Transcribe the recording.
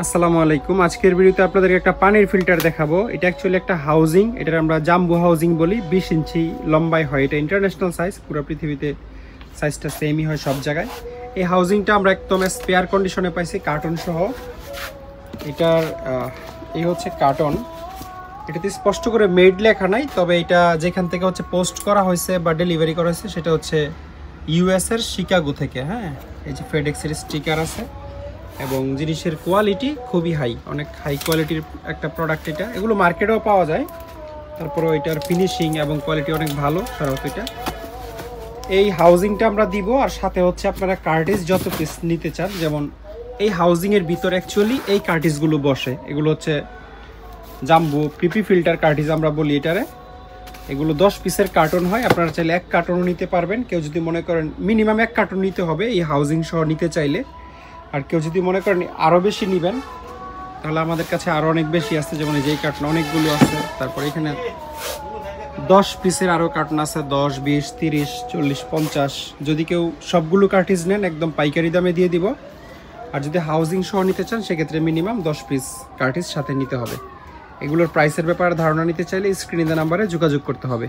আসসালামু আলাইকুম। আজকের ভিডিওতে আপনাদেরকে একটা পানির ফিল্টার দেখাবো। এটা অ্যাকচুয়ালি একটা হাউজিং, এটার আমরা জাম্বো হাউজিং বলি। 20 ইঞ্চি লম্বায় হয়, এটা ইন্টারন্যাশনাল সাইজ, পুরো পৃথিবীতে সাইজটা সেমই হয় সব জায়গায়। এই হাউজিংটা আমরা একদম স্পেয়ার কন্ডিশনে পাইছি, কার্টন সহ। এটার এই হচ্ছে কার্টন, এটাতে স্পষ্ট করে মেড লেখা নাই, তবে এটা যেখান থেকে হচ্ছে পোস্ট করা হয়েছে বা ডেলিভারি করা হয়েছে সেটা হচ্ছে ইউএস এর শিকাগো থেকে। হ্যাঁ, এই যে ফেডেক্সের স্টিকার আছে এবং জিনিসের কোয়ালিটি খুবই হাই, অনেক হাই কোয়ালিটির একটা প্রোডাক্ট এটা। এগুলো মার্কেটেও পাওয়া যায়, তারপরে এটার ফিনিশিং এবং কোয়ালিটি অনেক ভালো। সাধারণত এটা এই হাউজিংটা আমরা দিব, আর সাথে হচ্ছে আপনারা কার্টিজ যত পিস নিতে চান, যেমন এই হাউজিংয়ের ভিতরে অ্যাকচুয়ালি এই কার্টিজগুলো বসে। এগুলো হচ্ছে জাম্বো পিপি ফিল্টার কার্টিজ আমরা বলি এটারে। এগুলো 10 পিসের কার্টন হয়, আপনারা চাইলে এক কার্টনও নিতে পারবেন। কেউ যদি মনে করেন মিনিমাম এক কার্টন নিতে হবে এই হাউজিং সহ নিতে চাইলে, আর কেউ যদি মনে করেন আরও বেশি নেবেন তাহলে আমাদের কাছে আরও অনেক বেশি আছে, যেমন এই যে কার্টন অনেকগুলো আছে। তারপরে এখানে 10 পিসের আরও কার্টন আছে, 10, 20, 30, 40, 50। যদি কেউ সবগুলো কার্টিজ নেন একদম পাইকারি দামে দিয়ে দিব। আর যদি হাউজিং সহ নিতে চান সেক্ষেত্রে মিনিমাম 10 পিস কার্টিজ সাথে নিতে হবে। এগুলোর প্রাইসের ব্যাপারে ধারণা নিতে চাইলে স্ক্রিনে দেওয়া নাম্বারে যোগাযোগ করতে হবে।